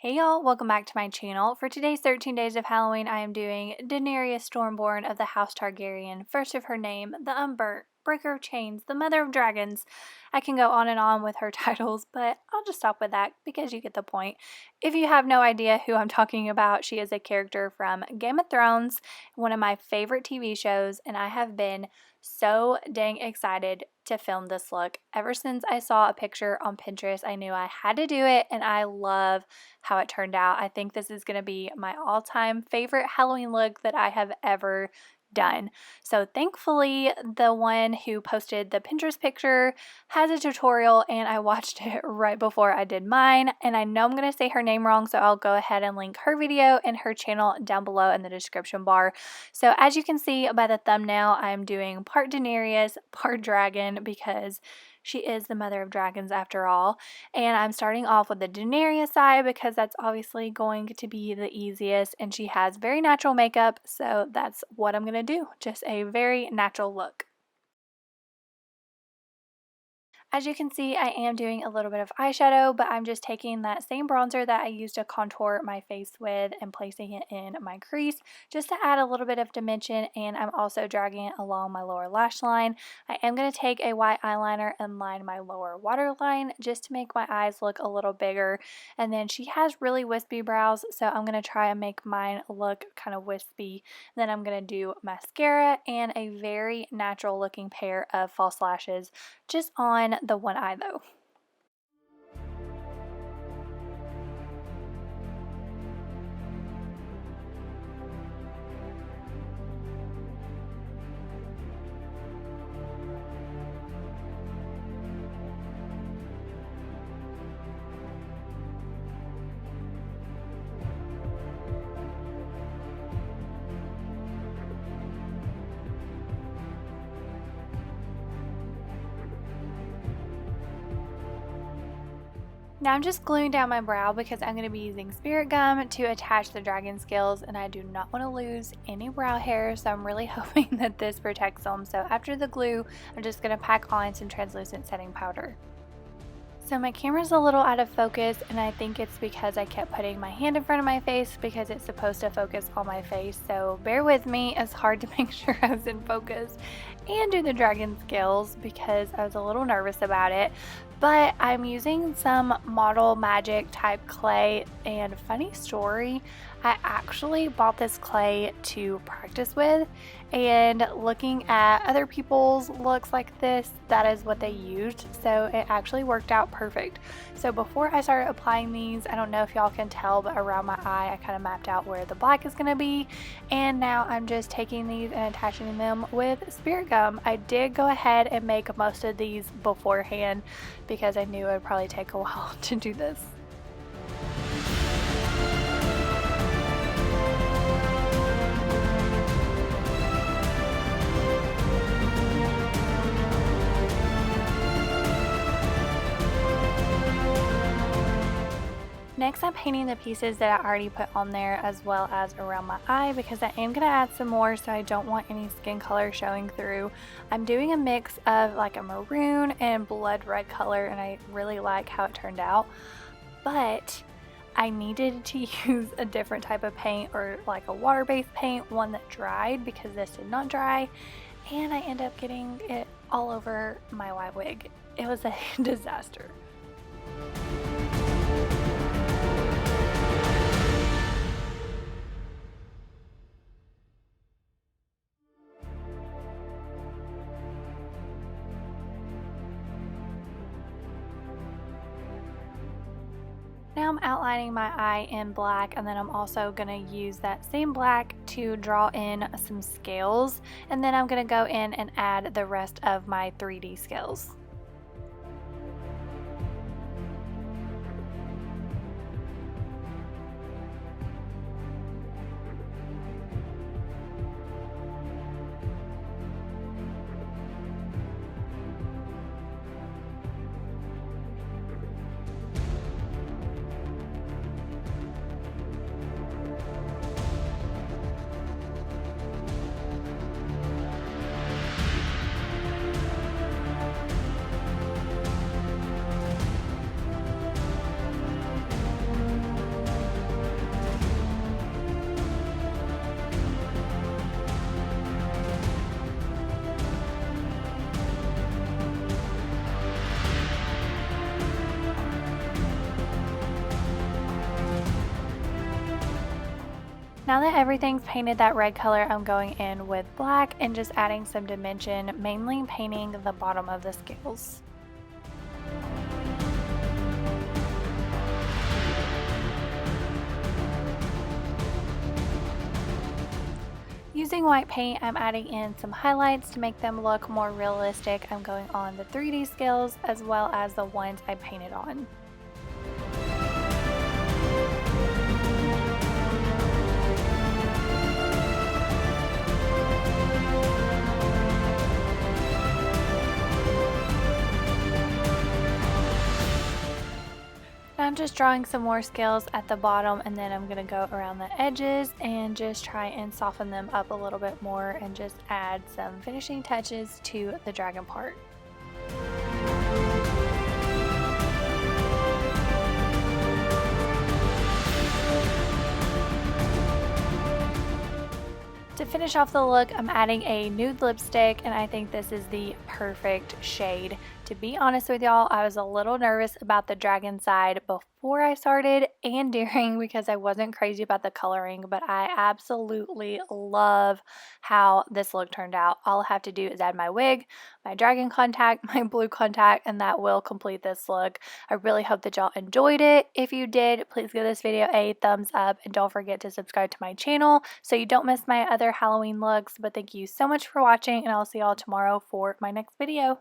Hey y'all, welcome back to my channel. For today's 13 Days of Halloween, I am doing Daenerys Stormborn of the House Targaryen, first of her name, the Unburnt, Breaker of Chains, the Mother of Dragons. I can go on and on with her titles, but I'll just stop with that because you get the point. If you have no idea who I'm talking about, she is a character from Game of Thrones, one of my favorite TV shows, and I have been so dang excited to film this look. Ever since I saw a picture on Pinterest, I knew I had to do it, and I love how it turned out. I think this is going to be my all-time favorite Halloween look that I have ever done. So thankfully, the one who posted the Pinterest picture has a tutorial, and I watched it right before I did mine. And I know I'm going to say her name wrong, so I'll go ahead and link her video and her channel down below in the description bar. So as you can see by the thumbnail, I'm doing part Daenerys, part dragon, because she is the mother of dragons after all. And I'm starting off with the Daenerys side because that's obviously going to be the easiest, and she has very natural makeup, so that's what I'm going to do. Just a very natural look. As you can see, I am doing a little bit of eyeshadow, but I'm just taking that same bronzer that I used to contour my face with and placing it in my crease just to add a little bit of dimension, and I'm also dragging it along my lower lash line. I am going to take a white eyeliner and line my lower waterline just to make my eyes look a little bigger, and then she has really wispy brows, so I'm going to try and make mine look kind of wispy. Then I'm going to do mascara and a very natural looking pair of false lashes just on the one eye though. Now I'm just gluing down my brow because I'm going to be using spirit gum to attach the dragon scales, and I do not want to lose any brow hair, so I'm really hoping that this protects them. So after the glue, I'm just going to pack on some translucent setting powder. So my camera's a little out of focus, and I think it's because I kept putting my hand in front of my face because it's supposed to focus on my face, so bear with me. It's hard to make sure I was in focus and do the dragon scales because I was a little nervous about it. But I'm using some Model Magic type clay, and funny story, I actually bought this clay to practice with, and looking at other people's looks like this, that is what they used, so it actually worked out perfect. So before I started applying these, I don't know if y'all can tell, but around my eye I kind of mapped out where the black is going to be, and now I'm just taking these and attaching them with spirit gum. I did go ahead and make most of these beforehand because I knew it would probably take a while to do this. Next, I'm painting the pieces that I already put on there as well as around my eye because I am going to add some more, so I don't want any skin color showing through. I'm doing a mix of like a maroon and blood red color, and I really like how it turned out. But I needed to use a different type of paint, or like a water-based paint, one that dried, because this did not dry, and I ended up getting it all over my white wig. It was a disaster. Now I'm outlining my eye in black, and then I'm also going to use that same black to draw in some scales, and then I'm going to go in and add the rest of my 3D scales. Now that everything's painted that red color, I'm going in with black and just adding some dimension, mainly painting the bottom of the scales. Using white paint, I'm adding in some highlights to make them look more realistic. I'm going on the 3D scales as well as the ones I painted on. I'm just drawing some more scales at the bottom, and then I'm going to go around the edges and just try and soften them up a little bit more and just add some finishing touches to the dragon part. To finish off the look, I'm adding a nude lipstick, and I think this is the perfect shade. To be honest with y'all, I was a little nervous about the dragon side before I started and during because I wasn't crazy about the coloring, but I absolutely love how this look turned out. All I have to do is add my wig, my dragon contact, my blue contact, and that will complete this look. I really hope that y'all enjoyed it. If you did, please give this video a thumbs up and don't forget to subscribe to my channel so you don't miss my other Halloween looks. But thank you so much for watching, and I'll see y'all tomorrow for my next video.